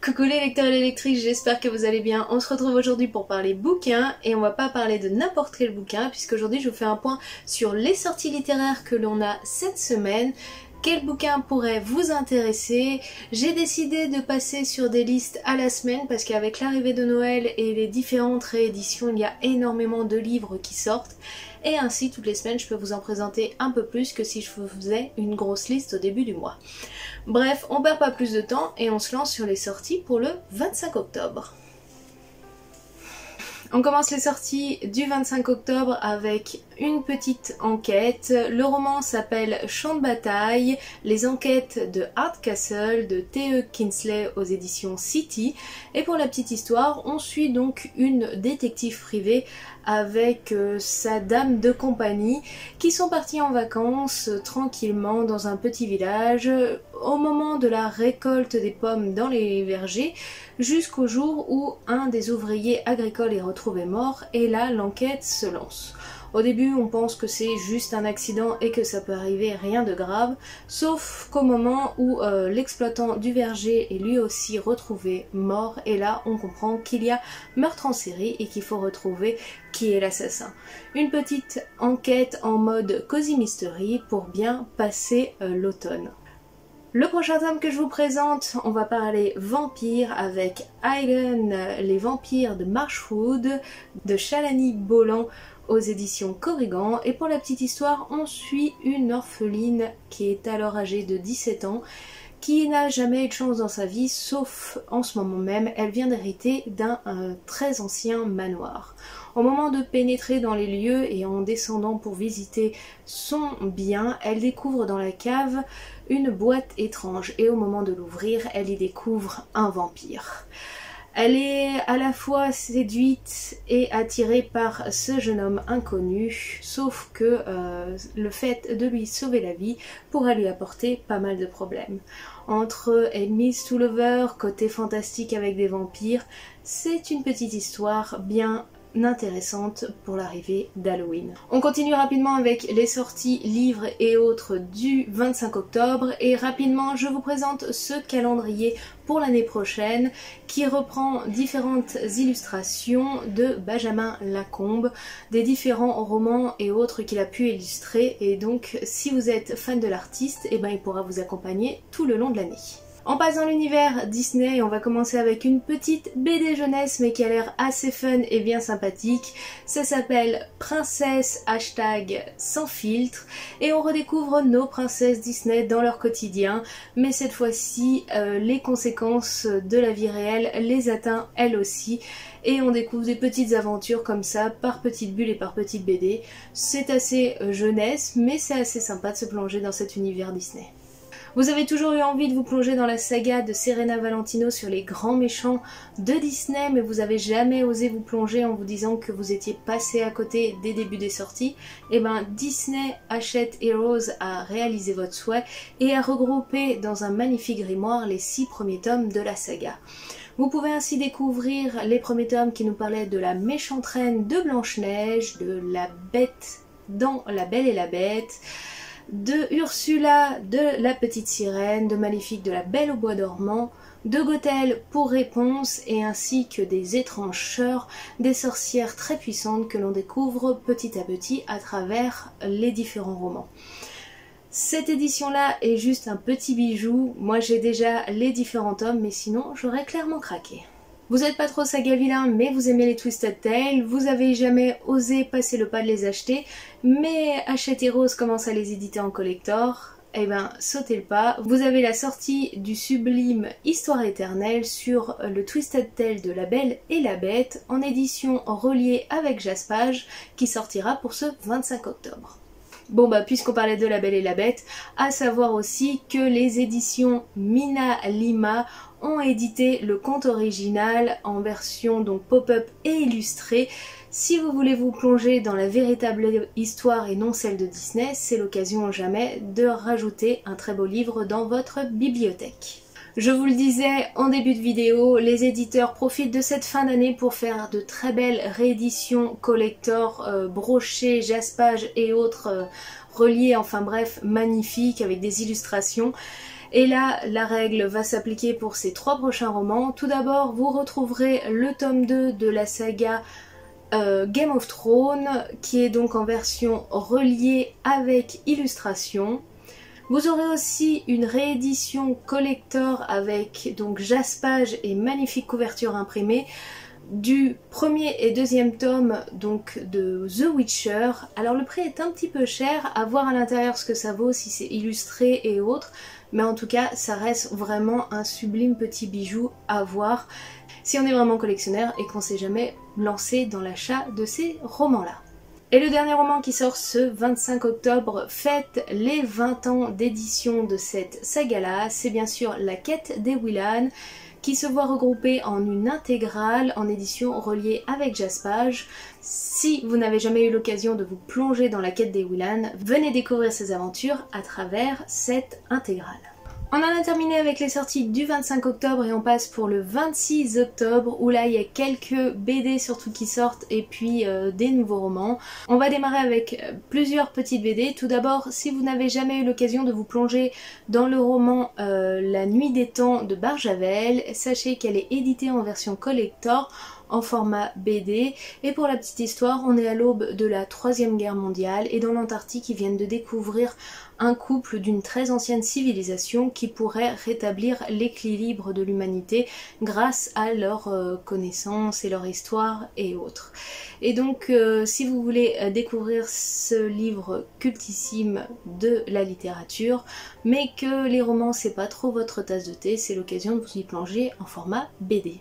Coucou les lecteurs et les lectrices, j'espère que vous allez bien. On se retrouve aujourd'hui pour parler bouquins et on va pas parler de n'importe quel bouquin puisqu'aujourd'hui je vous fais un point sur les sorties littéraires que l'on a cette semaine. Quel bouquin pourrait vous intéresser? J'ai décidé de passer sur des listes à la semaine parce qu'avec l'arrivée de Noël et les différentes rééditions, il y a énormément de livres qui sortent. Et ainsi, toutes les semaines, je peux vous en présenter un peu plus que si je vous faisais une grosse liste au début du mois. Bref, on perd pas plus de temps et on se lance sur les sorties pour le 25 octobre. On commence les sorties du 25 octobre avec une petite enquête. Le roman s'appelle Champ de bataille, les enquêtes de Hardcastle de T.E. Kinsley aux éditions City. Et pour la petite histoire, on suit donc une détective privée avec sa dame de compagnie qui sont partis en vacances tranquillement dans un petit village au moment de la récolte des pommes dans les vergers jusqu'au jour où un des ouvriers agricoles est retrouvé mort et là l'enquête se lance. Au début on pense que c'est juste un accident et que ça peut arriver, rien de grave, sauf qu'au moment où l'exploitant du verger est lui aussi retrouvé mort et là on comprend qu'il y a meurtre en série et qu'il faut retrouver qui est l'assassin. Une petite enquête en mode Cozy Mystery pour bien passer l'automne. Le prochain tome que je vous présente, on va parler vampires avec Eileen, les vampires de Marchwood, de Shalani Bolan aux éditions Corrigan. Et pour la petite histoire, on suit une orpheline qui est alors âgée de 17 ans, qui n'a jamais eu de chance dans sa vie, sauf en ce moment même, elle vient d'hériter d'un très ancien manoir. Au moment de pénétrer dans les lieux et en descendant pour visiter son bien, elle découvre dans la cave une boîte étrange et au moment de l'ouvrir, elle y découvre un vampire. Elle est à la fois séduite et attirée par ce jeune homme inconnu, sauf que le fait de lui sauver la vie pourrait lui apporter pas mal de problèmes. Entre Enemies to Lovers, côté fantastique avec des vampires, c'est une petite histoire bien intéressante pour l'arrivée d'Halloween. On continue rapidement avec les sorties livres et autres du 25 octobre et rapidement je vous présente ce calendrier pour l'année prochaine qui reprend différentes illustrations de Benjamin Lacombe, des différents romans et autres qu'il a pu illustrer et donc si vous êtes fan de l'artiste, eh ben, il pourra vous accompagner tout le long de l'année. On passe dans l'univers Disney et on va commencer avec une petite BD jeunesse mais qui a l'air assez fun et bien sympathique. Ça s'appelle Princesse sans filtre et on redécouvre nos princesses Disney dans leur quotidien mais cette fois-ci les conséquences de la vie réelle les atteignent elles aussi et on découvre des petites aventures comme ça par petites bulles et par petites BD. C'est assez jeunesse mais c'est assez sympa de se plonger dans cet univers Disney. Vous avez toujours eu envie de vous plonger dans la saga de Serena Valentino sur les grands méchants de Disney, mais vous avez jamais osé vous plonger en vous disant que vous étiez passé à côté des débuts des sorties. Et ben Disney Hachette Heroes a réalisé votre souhait et a regroupé dans un magnifique grimoire les 6 premiers tomes de la saga. Vous pouvez ainsi découvrir les premiers tomes qui nous parlaient de la méchante reine de Blanche-Neige, de la bête dans La Belle et la Bête, de Ursula, de la petite sirène, de Maléfique, de la Belle au bois dormant, de Gothel pour réponse et ainsi que des étranges sœurs, des sorcières très puissantes que l'on découvre petit à petit à travers les différents romans. Cette édition-là est juste un petit bijou, moi j'ai déjà les différents tomes mais sinon j'aurais clairement craqué. Vous n'êtes pas trop saga vilain mais vous aimez les Twisted Tales, vous avez jamais osé passer le pas de les acheter, mais Hachette Heroes commence à les éditer en collector, eh ben sautez le pas, vous avez la sortie du sublime Histoire éternelle sur le Twisted Tale de La Belle et la Bête en édition reliée avec Jaspage qui sortira pour ce 25 octobre. Bon bah puisqu'on parlait de La Belle et la Bête, à savoir aussi que les éditions Mina Lima ont édité le conte original en version donc pop-up et illustrée. Si vous voulez vous plonger dans la véritable histoire et non celle de Disney, c'est l'occasion jamais de rajouter un très beau livre dans votre bibliothèque. Je vous le disais en début de vidéo, les éditeurs profitent de cette fin d'année pour faire de très belles rééditions collector, brochées, jaspage et autres reliées, enfin bref, magnifiques avec des illustrations. Et là, la règle va s'appliquer pour ces 3 prochains romans. Tout d'abord, vous retrouverez le tome 2 de la saga Game of Thrones, qui est donc en version reliée avec illustration. Vous aurez aussi une réédition collector avec donc jaspage et magnifique couverture imprimée du premier et deuxième tome donc de The Witcher. Alors le prix est un petit peu cher, à voir à l'intérieur ce que ça vaut, si c'est illustré et autres, mais en tout cas ça reste vraiment un sublime petit bijou à voir si on est vraiment collectionneur et qu'on s'est jamais lancé dans l'achat de ces romans-là. Et le dernier roman qui sort ce 25 octobre fête les 20 ans d'édition de cette saga-là, c'est bien sûr La Quête des Willan, qui se voit regroupée en une intégrale en édition reliée avec jaspage. Si vous n'avez jamais eu l'occasion de vous plonger dans La Quête des Willan, venez découvrir ces aventures à travers cette intégrale. On en a terminé avec les sorties du 25 octobre et on passe pour le 26 octobre où là il y a quelques BD surtout qui sortent et puis des nouveaux romans. On va démarrer avec plusieurs petites BD. Tout d'abord, si vous n'avez jamais eu l'occasion de vous plonger dans le roman La Nuit des Temps de Barjavel, sachez qu'elle est éditée en version collector en format BD. Et pour la petite histoire, on est à l'aube de la Troisième Guerre mondiale et dans l'Antarctique ils viennent de découvrir un couple d'une très ancienne civilisation qui pourrait rétablir l'équilibre de l'humanité grâce à leurs connaissances et leur histoire et autres. Et donc si vous voulez découvrir ce livre cultissime de la littérature, mais que les romans c'est pas trop votre tasse de thé, c'est l'occasion de vous y plonger en format BD.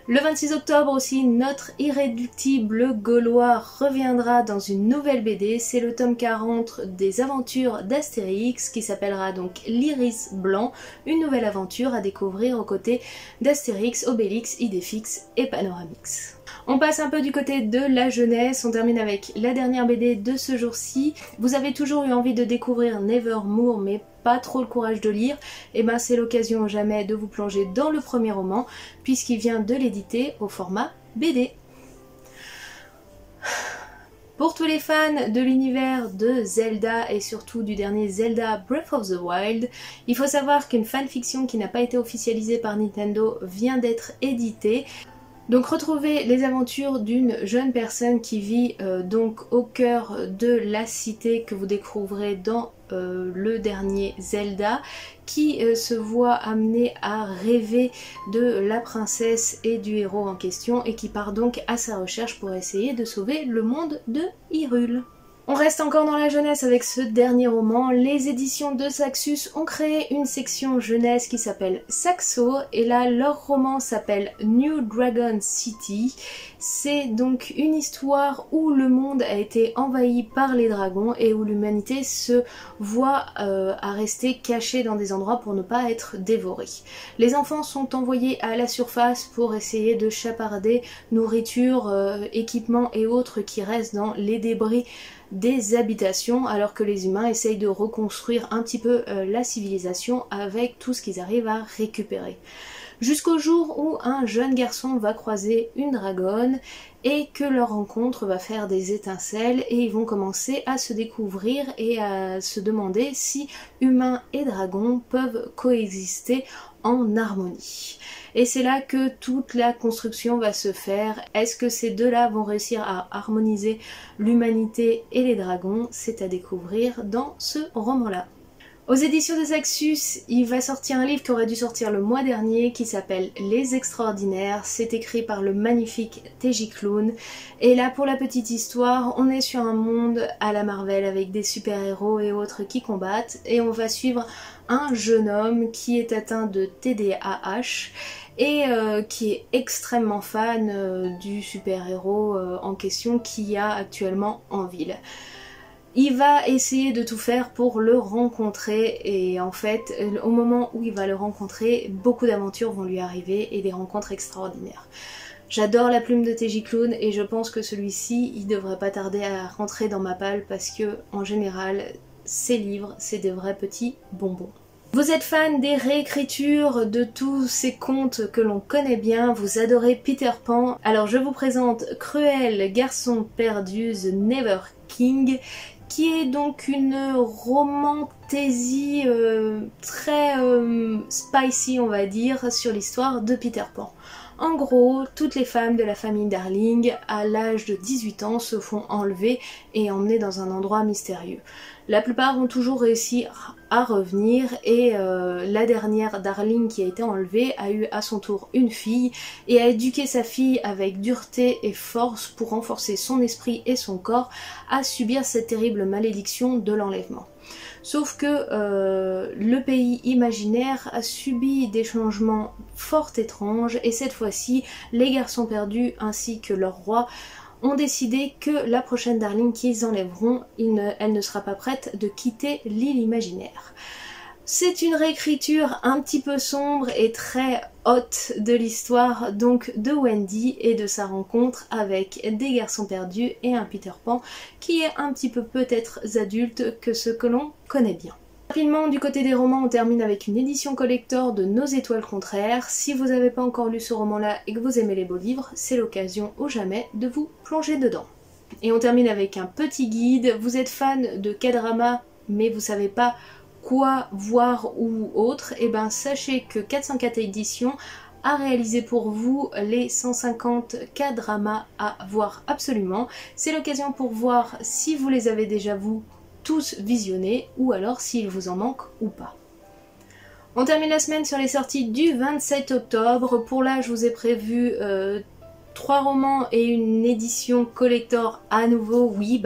Le 26 octobre aussi, notre irréductible Gaulois reviendra dans une nouvelle BD, c'est le tome 40 des aventures d'Astérix qui s'appellera donc l'Iris Blanc, une nouvelle aventure à découvrir aux côtés d'Astérix, Obélix, Idéfix et Panoramix. On passe un peu du côté de la jeunesse, on termine avec la dernière BD de ce jour-ci. Vous avez toujours eu envie de découvrir Nevermore mais pas trop le courage de lire, et ben c'est l'occasion jamais de vous plonger dans le premier roman puisqu'il vient de l'éditer au format BD. Pour tous les fans de l'univers de Zelda et surtout du dernier Zelda Breath of the Wild, il faut savoir qu'une fanfiction qui n'a pas été officialisée par Nintendo vient d'être éditée. Donc retrouvez les aventures d'une jeune personne qui vit donc au cœur de la cité que vous découvrirez dans le dernier Zelda, qui se voit amené à rêver de la princesse et du héros en question et qui part donc à sa recherche pour essayer de sauver le monde de Hyrule. On reste encore dans la jeunesse avec ce dernier roman. Les éditions de Saxus ont créé une section jeunesse qui s'appelle Saxo et là leur roman s'appelle New Dragon City. C'est donc une histoire où le monde a été envahi par les dragons et où l'humanité se voit à rester cachée dans des endroits pour ne pas être dévorée. Les enfants sont envoyés à la surface pour essayer de chaparder nourriture, équipements et autres qui restent dans les débris des habitations alors que les humains essayent de reconstruire un petit peu la civilisation avec tout ce qu'ils arrivent à récupérer. Jusqu'au jour où un jeune garçon va croiser une dragonne et que leur rencontre va faire des étincelles et ils vont commencer à se découvrir et à se demander si humains et dragons peuvent coexister en harmonie. Et c'est là que toute la construction va se faire. Est-ce que ces deux-là vont réussir à harmoniser l'humanité et les dragons? C'est à découvrir dans ce roman-là. Aux éditions de Saxus, il va sortir un livre qui aurait dû sortir le mois dernier qui s'appelle Les Extraordinaires. C'est écrit par le magnifique TJ Klune. Et là, pour la petite histoire, on est sur un monde à la Marvel avec des super-héros et autres qui combattent. Et on va suivre un jeune homme qui est atteint de TDAH et qui est extrêmement fan du super-héros en question qu'il y a actuellement en ville. Il va essayer de tout faire pour le rencontrer et en fait au moment où il va le rencontrer, beaucoup d'aventures vont lui arriver et des rencontres extraordinaires. J'adore la plume de TJ Klune et je pense que celui-ci il devrait pas tarder à rentrer dans ma palle parce que en général ces livres c'est des vrais petits bonbons. Vous êtes fan des réécritures de tous ces contes que l'on connaît bien, vous adorez Peter Pan, alors je vous présente Cruel garçon perdu, The Never King, qui est donc une romantaisie très spicy, on va dire, sur l'histoire de Peter Pan. En gros, toutes les femmes de la famille Darling, à l'âge de 18 ans, se font enlever et emmener dans un endroit mystérieux. La plupart ont toujours réussi à revenir et la dernière Darling qui a été enlevée a eu à son tour une fille et a éduqué sa fille avec dureté et force pour renforcer son esprit et son corps à subir cette terrible malédiction de l'enlèvement. Sauf que le pays imaginaire a subi des changements fort étranges et cette fois-ci, les garçons perdus ainsi que leur roi ont décidé que la prochaine Darling qu'ils enlèveront, elle ne sera pas prête de quitter l'île imaginaire. C'est une réécriture un petit peu sombre et très haute de l'histoire donc de Wendy et de sa rencontre avec des garçons perdus et un Peter Pan qui est un petit peu peut-être adulte que ce que l'on connaît bien. Rapidement, du côté des romans, on termine avec une édition collector de Nos étoiles contraires. Si vous n'avez pas encore lu ce roman-là et que vous aimez les beaux livres, c'est l'occasion ou jamais de vous plonger dedans. Et on termine avec un petit guide. Vous êtes fan de K-drama, mais vous savez pas quoi voir ou autre, et ben sachez que 404 éditions a réalisé pour vous les 150 K-dramas à voir absolument. C'est l'occasion pour voir si vous les avez déjà vous tous visionnés ou alors s'il vous en manque ou pas. On termine la semaine sur les sorties du 27 octobre. Pour là, je vous ai prévu 3 romans et une édition collector à nouveau. Oui,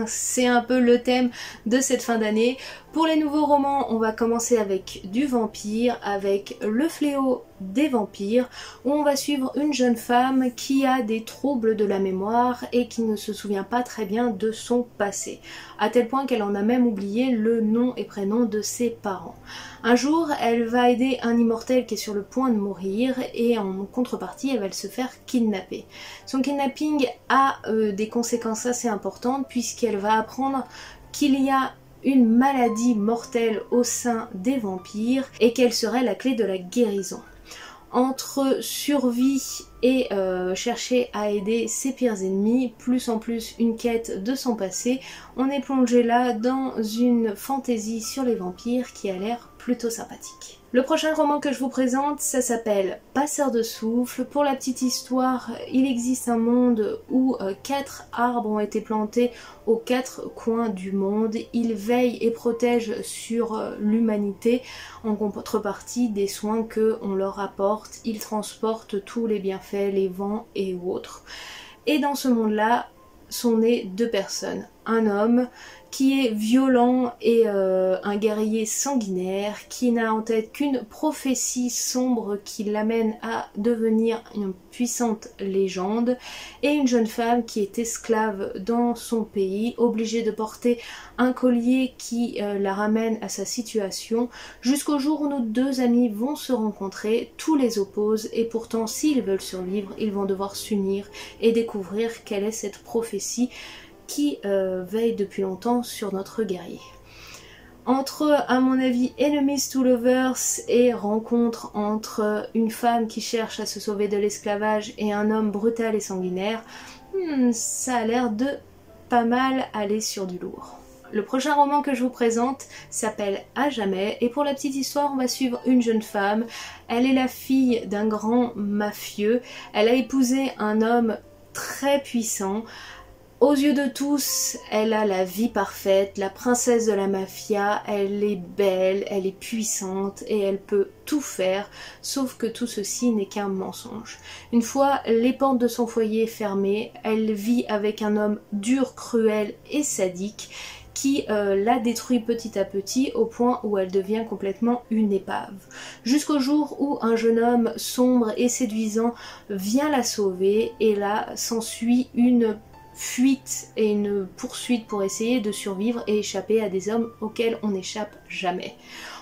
c'est un peu le thème de cette fin d'année. Pour les nouveaux romans, on va commencer avec du vampire, avec Le fléau des vampires, où on va suivre une jeune femme qui a des troubles de la mémoire et qui ne se souvient pas très bien de son passé, à tel point qu'elle en a même oublié le nom et prénom de ses parents. Un jour, elle va aider un immortel qui est sur le point de mourir et en contrepartie, elle va se faire kidnapper. Son kidnapping a des conséquences assez importantes puisqu'elle va apprendre qu'il y a une maladie mortelle au sein des vampires et quelle serait la clé de la guérison. Entre survie et chercher à aider ses pires ennemis, plus en plus une quête de son passé, on est plongé là dans une fantaisie sur les vampires qui a l'air plutôt sympathique. Le prochain roman que je vous présente, ça s'appelle Passeur de souffle. Pour la petite histoire, il existe un monde où 4 arbres ont été plantés aux 4 coins du monde. Ils veillent et protègent sur l'humanité en contrepartie des soins que on leur apporte. Ils transportent tous les bienfaits, les vents et autres. Et dans ce monde-là, sont nées 2 personnes. Un homme qui est violent et un guerrier sanguinaire qui n'a en tête qu'une prophétie sombre qui l'amène à devenir une puissante légende, et une jeune femme qui est esclave dans son pays, obligée de porter un collier qui la ramène à sa situation, jusqu'au jour où nos 2 amis vont se rencontrer. Tout les oppose et pourtant s'ils veulent survivre, ils vont devoir s'unir et découvrir quelle est cette prophétie qui veille depuis longtemps sur notre guerrier. Entre, à mon avis, Enemies to Lovers et rencontre entre une femme qui cherche à se sauver de l'esclavage et un homme brutal et sanguinaire, ça a l'air de pas mal aller sur du lourd. Le prochain roman que je vous présente s'appelle À jamais, et pour la petite histoire, on va suivre une jeune femme. Elle est la fille d'un grand mafieux. Elle a épousé un homme très puissant. Aux yeux de tous, elle a la vie parfaite, la princesse de la mafia, elle est belle, elle est puissante et elle peut tout faire, sauf que tout ceci n'est qu'un mensonge. Une fois les portes de son foyer fermées, elle vit avec un homme dur, cruel et sadique qui la détruit petit à petit au point où elle devient complètement une épave. Jusqu'au jour où un jeune homme sombre et séduisant vient la sauver, et là s'ensuit une fuite et une poursuite pour essayer de survivre et échapper à des hommes auxquels on n'échappe jamais.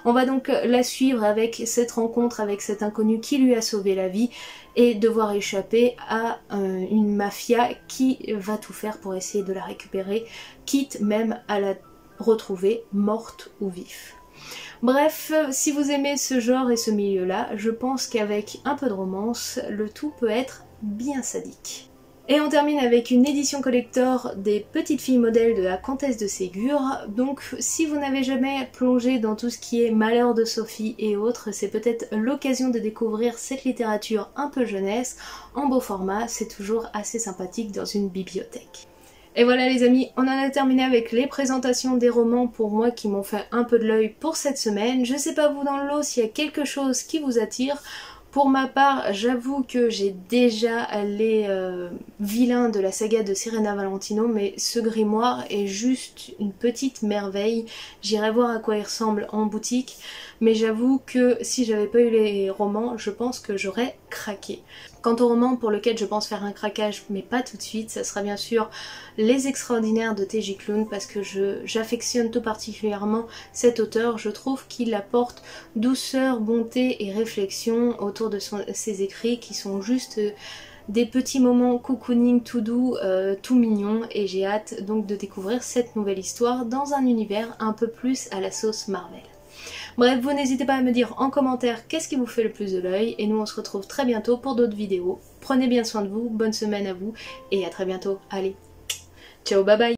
On va donc la suivre avec cette rencontre avec cet inconnu qui lui a sauvé la vie et devoir échapper à une mafia qui va tout faire pour essayer de la récupérer, quitte même à la retrouver morte ou vive. Bref, si vous aimez ce genre et ce milieu-là, je pense qu'avec un peu de romance, le tout peut être bien sadique. Et on termine avec une édition collector des Petites filles modèles de la Comtesse de Ségur. Donc si vous n'avez jamais plongé dans tout ce qui est Malheur de Sophie et autres, c'est peut-être l'occasion de découvrir cette littérature un peu jeunesse en beau format, c'est toujours assez sympathique dans une bibliothèque. Et voilà les amis, on en a terminé avec les présentations des romans pour moi qui m'ont fait un peu de l'œil pour cette semaine. Je sais pas vous dans le lot s'il y a quelque chose qui vous attire. Pour ma part, j'avoue que j'ai déjà les vilains de la saga de Serena Valentino, mais ce grimoire est juste une petite merveille. J'irai voir à quoi il ressemble en boutique, mais j'avoue que si j'avais pas eu les romans, je pense que j'aurais craqué. Quant au roman pour lequel je pense faire un craquage, mais pas tout de suite, ça sera bien sûr Les Extraordinaires de T.J. Klune, parce que j'affectionne tout particulièrement cet auteur. Je trouve qu'il apporte douceur, bonté et réflexion autour de ses écrits qui sont juste des petits moments cocooning tout doux, tout mignons, et j'ai hâte donc de découvrir cette nouvelle histoire dans un univers un peu plus à la sauce Marvel. Bref, vous n'hésitez pas à me dire en commentaire qu'est-ce qui vous fait le plus de l'œil, et nous on se retrouve très bientôt pour d'autres vidéos. Prenez bien soin de vous, bonne semaine à vous, et à très bientôt. Allez, ciao, bye bye.